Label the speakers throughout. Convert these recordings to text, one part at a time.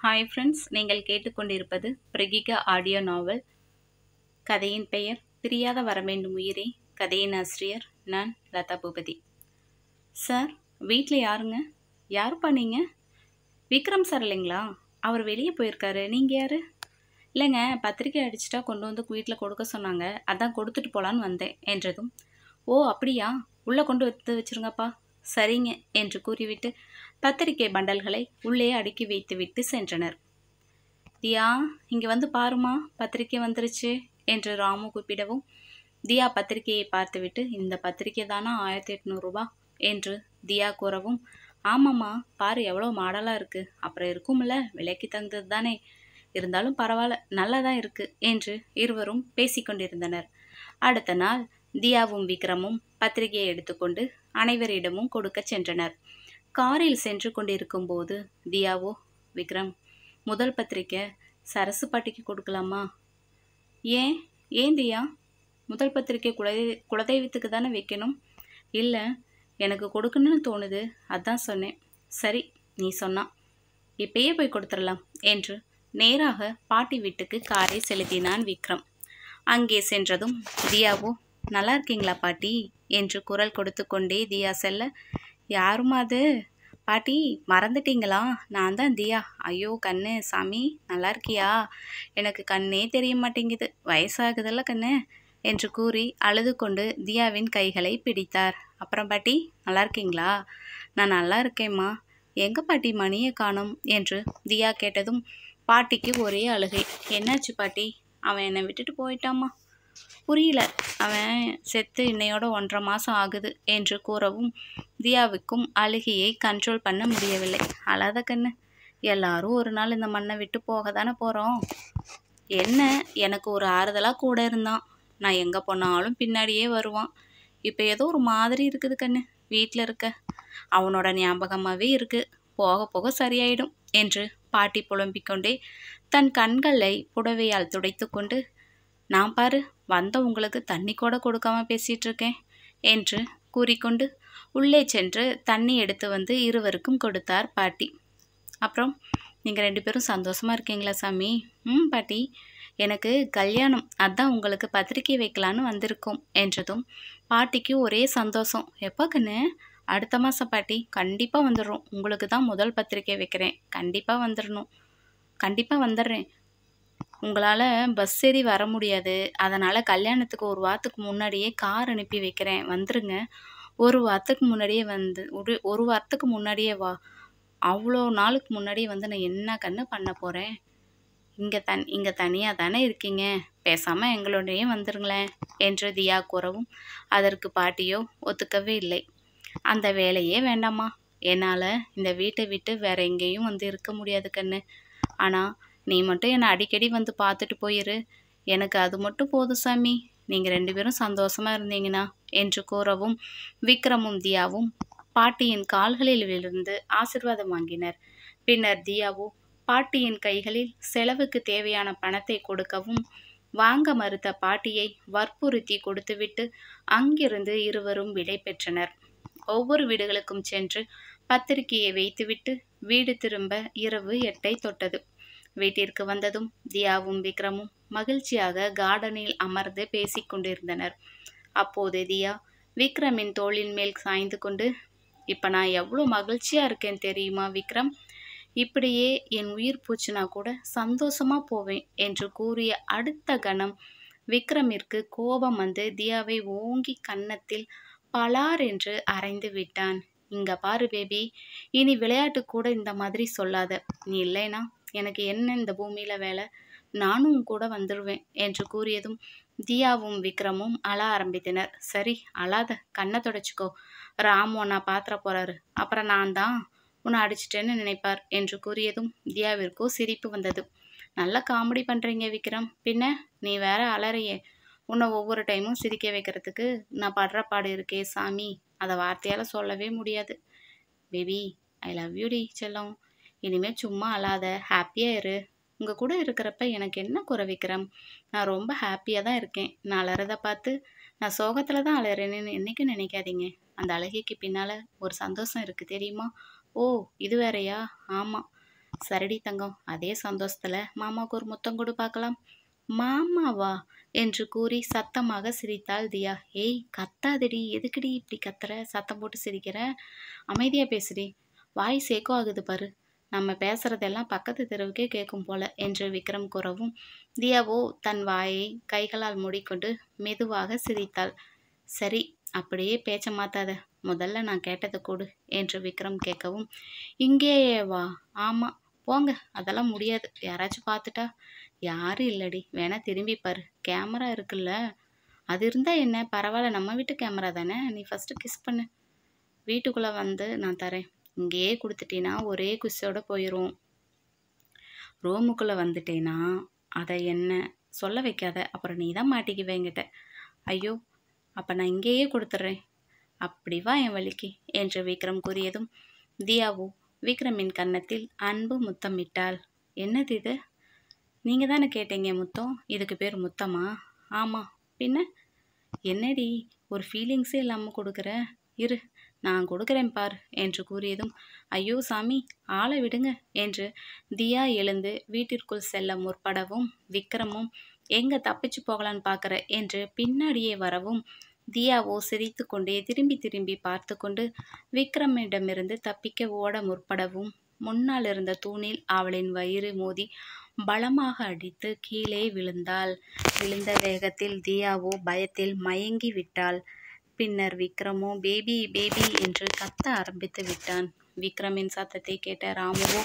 Speaker 1: Hi friends, நீங்கள் கேட்டுக்கொண்டிருப்பது பிரகிகா audio நாவல். கதையின் பெயர் பிரியாத வரவேண்டும் உயிரே. கதையின் ஆசிரியர் நான் லதா பூபதி. சார், வீட்டில் யாருங்க? யாருப்பா நீங்கள்? விக்ரம் சார் இல்லைங்களா? அவர் வெளியே போயிருக்காரு. நீங்கள் யார்? இல்லைங்க, பத்திரிக்கை அடிச்சிட்டா கொண்டு வந்து வீட்டில் கொடுக்க சொன்னாங்க, அதான் கொடுத்துட்டு போகலான்னு வந்தேன் என்றதும், ஓ அப்படியா, உள்ளே கொண்டு வந்து வச்சுருங்கப்பா. சரிங்க என்று கூறிவிட்டு பத்திரிகை பண்டல்களை உள்ளே அடுக்கி வைத்துவிட்டு சென்றனர். தியா, இங்கே வந்து பாருமா, பத்திரிக்கை வந்துருச்சு என்று ராமு கூப்பிடவும், தியா பத்திரிகையை பார்த்துவிட்டு, இந்த பத்திரிக்கை தானா 1800 ரூபா என்று தியா கூறவும், ஆமாம்மா, பாரு எவ்வளோ மாடலாக இருக்குது, அப்புறம் இருக்கும்ல, விலைக்கு தந்தது தானே, இருந்தாலும் பரவாயில்ல, நல்லா தான் இருக்குது என்று இருவரும் பேசிக்கொண்டிருந்தனர். அடுத்த நாள் தியாவும் விக்ரமும் பத்திரிகையை எடுத்துக்கொண்டு அனைவரிடமும் கொடுக்க சென்றனர். காரில் சென்று கொண்டிருக்கும் போது தியாவோ, விக்ரம், முதல் பத்திரிக்கை சரசு பாட்டிக்கு கொடுக்கலாமா? ஏன் ஏன் தியா? முதல் பத்திரிக்கை குலதெய்வத்துக்கு தானே வைக்கணும். இல்லை, எனக்கு கொடுக்கணும்னு தோணுது, அதான் சொன்னேன். சரி, நீ சொன்னா இப்பயே போய் கொடுத்துடலாம் என்று நேராக பாட்டி வீட்டுக்கு காரை செலுத்தினான் விக்ரம். அங்கே சென்றதும் தியாவோ, நல்லா இருக்கீங்களா பாட்டி என்று குரல் கொடுத்து கொண்டே தியா செல்ல, யாருமா அது? பாட்டி மறந்துட்டீங்களா? நான் தான் தியா. ஐயோ கண்ணு, சாமி நல்லா இருக்கியா? எனக்கு கண்ணே தெரிய மாட்டேங்குது, வயசாகுதல்ல கண்ணு என்று கூறி அழுது கொண்டு தியாவின் கைகளை பிடித்தார். அப்புறம் பாட்டி நல்லா இருக்கீங்களா? நான் நல்லா இருக்கேம்மா. எங்கே பாட்டி மணியை காணோம் என்று தியா கேட்டதும் பாட்டிக்கு ஒரே அழுகை. என்னாச்சு பாட்டி? அவன் என்னை விட்டுட்டு போயிட்டாம்மா. புரியல. அவன் செத்து இன்னையோட 1.5 மாதம் ஆகுது என்று கூறவும் தியாவுக்கும் அழுகையை கண்ட்ரோல் பண்ண முடியவில்லை. அழாத கண்ணு, எல்லாரும் ஒரு நாள் இந்த மண்ணை விட்டு போக தானே போகிறோம். என்ன, எனக்கு ஒரு ஆறுதலாக கூட இருந்தான். நான் எங்கே போனாலும் பின்னாடியே வருவான். இப்போ ஏதோ ஒரு மாதிரி இருக்குது கண்ணு, வீட்டில் இருக்க. அவனோட ஞாபகமாகவே இருக்குது. போக போக சரியாயிடும் என்று பாட்டி புலம்பிக்கொண்டே தன் கண்களை புடவையால் துடைத்து கொண்டு, நான் பாரு வந்த உங்களுக்கு தண்ணி கூட கொடுக்காம பேசிகிட்டு இருக்கேன் என்று கூறிக்கொண்டு உள்ளே சென்று தண்ணி எடுத்து வந்து இருவருக்கும் கொடுத்தார் பாட்டி. அப்புறம் நீங்கள் 2 பேரும் சந்தோஷமாக இருக்கீங்களா சாமி? பாட்டி, எனக்கு கல்யாணம், அதான் உங்களுக்கு பத்திரிக்கை வைக்கலான்னு வந்திருக்கோம் என்றதும் பாட்டிக்கு ஒரே சந்தோஷம். எப்போ கண்ணு? அடுத்த மாதம் பாட்டி, கண்டிப்பாக வந்துடுறோம். உங்களுக்கு தான் முதல் பத்திரிக்கை வைக்கிறேன், கண்டிப்பாக வந்துடணும். கண்டிப்பாக வந்துடுறேன். உங்களால் பஸ் ஏறி வர முடியாது, அதனால் கல்யாணத்துக்கு 1 வாரத்துக்கு முன்னாடியே கார் அனுப்பி வைக்கிறேன், வந்துருங்க. 1 வாரத்துக்கு முன்னாடியே வந்து 1 வாரத்துக்கு முன்னாடியே வா. அவ்வளோ நாளுக்கு முன்னாடியே வந்து நான் என்ன கண்ணு பண்ண போகிறேன்? இங்கே தனியாக தானே இருக்கீங்க, பேசாமல் எங்களோடையே வந்துருங்களேன் என்று தியா கூறவும் அதற்கு பாட்டியோ ஒத்துக்கவே இல்லை. அந்த வேலையே வேண்டாம்மா, என்னால் இந்த வீட்டை விட்டு வேற எங்கேயும் வந்து இருக்க முடியாது கண்ணு. ஆனால் நீ மட்டும் என்னை அடிக்கடி வந்து பார்த்துட்டு போயிரு, எனக்கு அது மட்டும் போதும் சாமி. நீங்கள் 2 பேரும் சந்தோஷமாக இருந்தீங்கன்னா என்று கூறவும் விக்ரமும் தியாவும் பாட்டியின் கால்களில் விழுந்து ஆசீர்வாதம் வாங்கினர். பின்னர் தியாவோ பாட்டியின் கைகளில் செலவுக்கு தேவையான பணத்தை கொடுக்கவும் வாங்க மறுத்த பாட்டியை வற்புறுத்தி கொடுத்துவிட்டு அங்கிருந்து இருவரும் விடை பெற்றனர். ஒவ்வொரு வீடுகளுக்கும் சென்று பத்திரிகையை வைத்துவிட்டு வீடு திரும்ப இரவு 8ஐ தொட்டது. வீட்டிற்கு வந்ததும் தியாவும் விக்ரமும் மகிழ்ச்சியாக கார்டனில் அமர்ந்து பேசிக்கொண்டிருந்தனர். அப்போது தியா விக்ரமின் தோளின் மேல் சாய்ந்து கொண்டு, இப்போ நான் எவ்வளோ மகிழ்ச்சியாக இருக்கேன் தெரியுமா விக்ரம்? இப்படியே என் உயிர் போச்சுனா கூட சந்தோஷமாக போவேன் என்று கூறிய அடுத்த கணம் விக்ரமிற்கு கோபம் வந்து தியாவை ஓங்கி கன்னத்தில் பலார் என்று அரைந்து விட்டான். இங்க பாரு பேபி, இனி விளையாட்டு கூட இந்த மாதிரி சொல்லாத. நீ இல்லைனா எனக்கு என்ன இந்த பூமியில வேலை? நானும் கூட வந்துடுவேன் என்று கூறியதும் தியாவும் விக்ரமும் அழ ஆரம்பித்தனர். சரி அழாத, கண்ணை தொடச்சிக்கோ. ராமு நான் பாத்திர போறாரு, அப்புறம் நான் தான் உன்னை அடிச்சிட்டேன்னு நினைப்பார் என்று கூறியதும் தியாவிற்கோ சிரிப்பு வந்தது. நல்லா காமெடி பண்றீங்க விக்ரம், பின்ன நீ வேற அலறியே. உன்னை ஒவ்வொரு டைமும் சிரிக்க வைக்கிறதுக்கு நான் படுற பாடு இருக்கே சாமி, அதை வார்த்தையால் சொல்லவே முடியாது. பேபி, ஐ லவ் யூ டி செல்லம். இனிமேல் சும்மா அழாத, ஹாப்பியாக இரு. உங்கள் கூட இருக்கிறப்ப எனக்கு என்ன குறை விக்ரம்? நான் ரொம்ப ஹாப்பியாக தான் இருக்கேன். நான் அலறதை பார்த்து நான் சோகத்தில் தான் அலறேன்னு என்றைக்கும் நினைக்காதீங்க. அந்த அழுகைக்கு பின்னால் ஒரு சந்தோஷம் இருக்குது தெரியுமா? ஓ, இது வேறையா? ஆமாம், சரிடி தங்கம், அதே சந்தோஷத்தில் மாமாவுக்கு ஒரு முத்தம் கொடு பார்க்கலாம். மாமாவா என்று கூறி சத்தமாக சிரித்தாள் தியா. ஏய் கத்தாதடி, எதுக்குடி இப்படி கத்துற, சத்தம் போட்டு சிரிக்கிற, அமைதியாக பேசுடி, வாய்ஸ் ஏக்கோ ஆகுது பாரு, நம்ம பேசுறதெல்லாம் பக்கத்து தெருவுக்கே கேட்கும் போல என்று விக்ரம் கூறவும் தியாவோ தன் வாயை கைகளால் மூடிக்கொண்டு மெதுவாக சிரித்தாள். சரி, அப்படியே பேச்ச மாத்தாத, முதல்ல நான் கேட்டதை கொடு என்று விக்ரம் கேட்கவும், இங்கேயே வா. ஆமாம் போங்க, அதெல்லாம் முடியாது, யாராச்சும் பார்த்துட்டா. யாரும் இல்லடி, வேணா திரும்பி பாரு, கேமரா இருக்குல்ல, அது இருந்தால் என்ன பரவாயில்ல, நம்ம வீட்டு கேமரா தானே. நீ ஃபஸ்ட்டு கிஸ் பண்ணு, வீட்டுக்குள்ளே வந்து நான் தரேன். இங்கேயே கொடுத்துட்டீன்னா ஒரே குஸ்ஸோட போயிடும். ரூமுக்குள்ளே வந்துட்டேன்னா அதை என்ன சொல்ல வைக்காத, அப்புறம் நீ தான் மாட்டிக்குவேங்கிட்ட. ஐயோ, அப்போ நான் இங்கேயே கொடுத்துட்றேன், அப்படி வா என் வலிக்கு என்று விக்ரம் கூறியதும் தியாவோ விக்ரமின் கன்னத்தில் அன்பு முத்தமிட்டாள். என்னது இது, நீங்கள் தானே கேட்டீங்க முத்தம், இதுக்கு பேர் முத்தமா? ஆமாம் பின்ன என்னடி ஒரு ஃபீலிங்ஸே இல்லாமல் கொடுக்குற, இரு நான் கொடுக்குறேன் பார் என்று கூறியதும் ஐயோ சாமி ஆளை விடுங்க என்று தியா எழுந்து வீட்டிற்குள் செல்ல முற்படவும் விக்ரமும் எங்கே தப்பிச்சு போகலான்னு பார்க்குற என்று பின்னாடியே வரவும் தியாவோ சிரித்து கொண்டே திரும்பி திரும்பி பார்த்து கொண்டு விக்ரமிடமிருந்து தப்பிக்க ஓட முற்படவும் முன்னால் இருந்த தூணில் அவளின் வயிறு மோதி பலமாக அடித்து கீழே விழுந்தாள். விழுந்த வேகத்தில் தியாவோ பயத்தில் மயங்கி விட்டாள். பின்னர் விக்ரமோ பேபி பேபி என்று கத்த ஆரம்பித்து விட்டான். விக்ரமின் சத்தத்தை கேட்ட ராமுவோ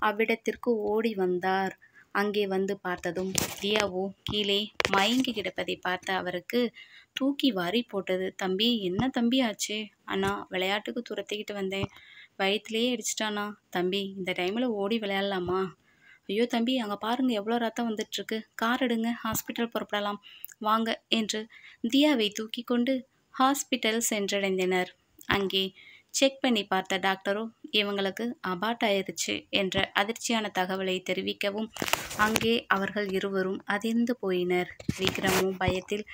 Speaker 1: அவ்விடத்திற்கு ஓடி வந்தார். அங்கே வந்து பார்த்ததும் தியாவோ கீழே மயங்கி கிடப்பதை பார்த்த அவருக்கு தூக்கி வாரி போட்டது. தம்பி, என்ன தம்பி ஆச்சு? அண்ணா, விளையாட்டுக்கு துரத்திக்கிட்டு வந்தேன், வயிற்றுலேயே அடிச்சிட்டானா. தம்பி, இந்த டைமில் ஓடி விளையாடலாமா? ஐயோ தம்பி, அங்கே பாருங்க எவ்வளோ ரத்தம் வந்துட்டுருக்கு, கார் எடுங்க, ஹாஸ்பிட்டல் புறப்படலாம் வாங்க என்று தியாவை தூக்கி கொண்டு ஹாஸ்பிட்டல் சென்றடைந்தனர். அங்கே செக் பண்ணி பார்த்த டாக்டரோ இவங்களுக்கு அபார்ட் ஆயிருச்சு என்ற அதிர்ச்சியான தகவலை தெரிவிக்கவும் அங்கே அவர்கள் இருவரும் அதிர்ந்து போயினர். விக்ரமும் பயத்தில்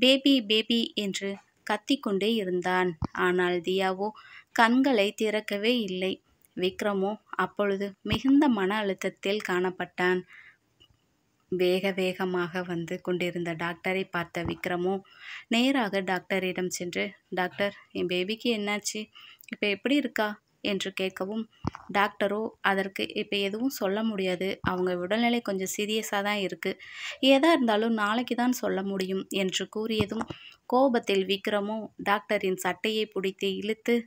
Speaker 1: பேபி பேபி என்று கத்திக்கொண்டே இருந்தான். ஆனால் தியாவோ கண்களை திறக்கவே இல்லை. விக்ரமோ அப்பொழுது மிகுந்த மன அழுத்தத்தில் காணப்பட்டான். வேக வேகமாக வந்து கொண்டிருந்த டாக்டரை பார்த்த விக்ரமோ நேராக டாக்டரிடம் சென்று, டாக்டர், என் பேபிக்கு என்னாச்சு, இப்போ எப்படி இருக்கா என்று கேட்கவும் டாக்டரோ அதற்கு இப்போ எதுவும் சொல்ல முடியாது, அவங்க உடல்நிலை கொஞ்சம் சீரியஸாக தான் இருக்குது, ஏதா இருந்தாலும் நாளைக்கு தான் சொல்ல முடியும் என்று கூறியதும் கோபத்தில் விக்ரமோ டாக்டரின் சட்டையை பிடித்து இழுத்து,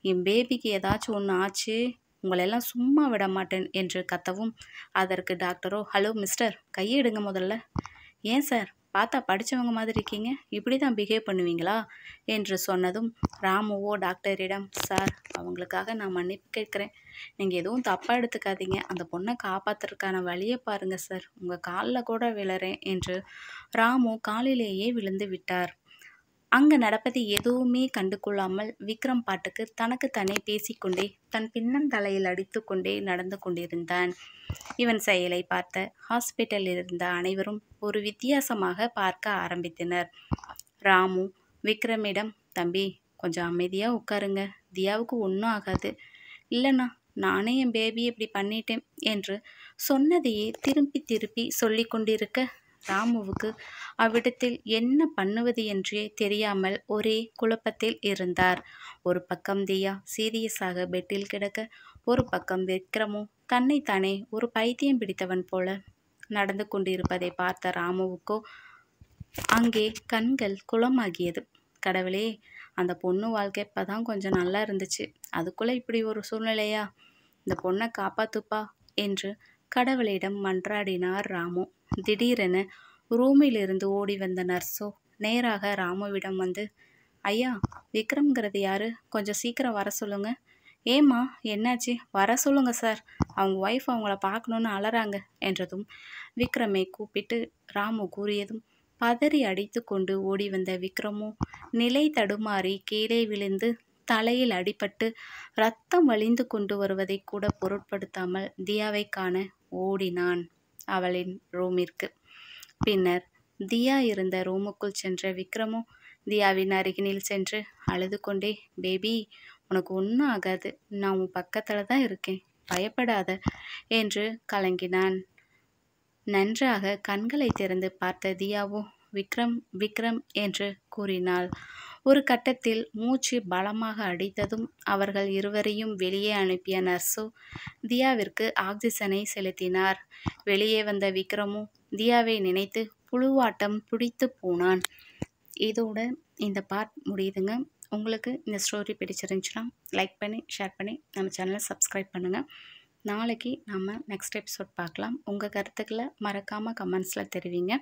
Speaker 1: என் பேபிக்கு ஏதாச்சும் ஒன்று ஆச்சு, உங்களெல்லாம் சும்மா விட மாட்டேன் என்று கத்தவும் அதற்கு டாக்டரோ, ஹலோ மிஸ்டர், கையை எடுங்க முதல்ல. ஏன் சார், பார்த்தா படித்தவங்க மாதிரி இருக்கீங்க, இப்படி தான் பிஹேவ் பண்ணுவீங்களா என்று சொன்னதும் ராமுவோ டாக்டரிடம், சார் அவங்களுக்காக நான் மன்னிப்பு கேட்குறேன், நீங்கள் எதுவும் தப்பாக எடுத்துக்காதீங்க, அந்த பொண்ணை காப்பாற்றுறதுக்கான வழியை பாருங்கள் சார், உங்கள் காலில் கூட விழறேன் என்று ராமு காலிலேயே விழுந்து விட்டார். அங்கு நடப்பது எதுவுமே கண்டு கொள்ளாமல் விக்ரம் பாட்டுக்கு தனக்குத்தானே பேசிக்கொண்டே தன் பின்னந்தலையில் அடித்து கொண்டே நடந்து கொண்டிருந்தான். இவன் செயலை பார்த்த ஹாஸ்பிட்டலில் இருந்த அனைவரும் ஒரு வித்தியாசமாக பார்க்க ஆரம்பித்தனர். ராமு விக்ரமிடம், தம்பி கொஞ்சம் அமைதியாக உட்காருங்க, தியாவுக்கு ஒன்றும் ஆகாது. இல்லைண்ணா, நானே என் பேபியை இப்படி பண்ணிட்டேன் என்று சொன்னதையே திருப்பி திருப்பி சொல்லி கொண்டிருக்க ராமுவுக்கு அவ்விடத்தில் என்ன பண்ணுவது என்றே தெரியாமல் ஒரே குழப்பத்தில் இருந்தார். ஒரு பக்கம் தியா சீரியஸாக பெட்டில் கிடக்க, ஒரு பக்கம் விக்ரமோ தன்னைத்தானே ஒரு பைத்தியம் பிடித்தவன் போல நடந்து கொண்டிருப்பதை பார்த்த ராமுவுக்கோ அங்கே கண்கள் குளமாகியது. கடவுளே, அந்த பொண்ணு வாழ்க்கை இப்போதான் கொஞ்சம் நல்லா இருந்துச்சு, அதுக்குள்ளே இப்படி ஒரு சூழ்நிலையா, இந்த பொண்ணை காப்பாத்துப்பா என்று கடவுளிடம் மன்றாடினார் ராமு. திடீரென ரூமிலிருந்து ஓடி வந்த நர்ஸோ நேராக ராமுவிடம் வந்து, ஐயா, விக்ரம்ங்கிறது யாரு, கொஞ்சம் சீக்கிரம் வர சொல்லுங்க. ஏம்மா என்னாச்சு, வர சொல்லுங்க சார், அவங்க ஒய்ஃப் அவங்கள பார்க்கணுன்னு அலறாங்க என்றதும் விக்ரமை கூப்பிட்டு ராமு கூறியதும் பதறி அடித்து கொண்டு ஓடி வந்த விக்ரமோ நிலை தடுமாறி கீழே விழுந்து தலையில் அடிபட்டு ரத்தம் வழிந்து கொண்டு வருவதை கூட பொருட்படுத்தாமல் தியாவை காண ஓடினான் அவளின் ரூமிற்கு. பின்னர் தியா இருந்த ரூமுக்குள் சென்ற விக்ரமோ தியாவின் அருகினில் சென்று அழுது கொண்டே, பேபி உனக்கு ஒன்றும் ஆகாது, நான் உன் பக்கத்தில் தான் இருக்கேன் பயப்படாத என்று கலங்கினான். நன்றாக கண்களை திறந்து பார்த்த தியாவோ விக்ரம் விக்ரம் என்று கூறினாள். ஒரு கட்டத்தில் மூச்சு பலமாக அடித்ததும் அவர்கள் இருவரையும் வெளியே அனுப்பிய நர்ஸோ தியாவிற்கு ஆக்சிஜனை செலுத்தினார். வெளியே வந்த விக்ரமோ தியாவை நினைத்து புழுவாட்டம் துடித்து போனான். இதோட இந்த பார்ட் முடியுதுங்க. உங்களுக்கு இந்த ஸ்டோரி பிடிச்சிருந்துச்சுன்னா லைக் பண்ணி ஷேர் பண்ணி நம்ம சேனலை சப்ஸ்கிரைப் பண்ணுங்கள். நாளைக்கு நம்ம நெக்ஸ்ட் எபிசோட் பார்க்கலாம். உங்கள் கருத்துக்களை மறக்காமல் கமெண்ட்ஸில் தெரிவிங்க.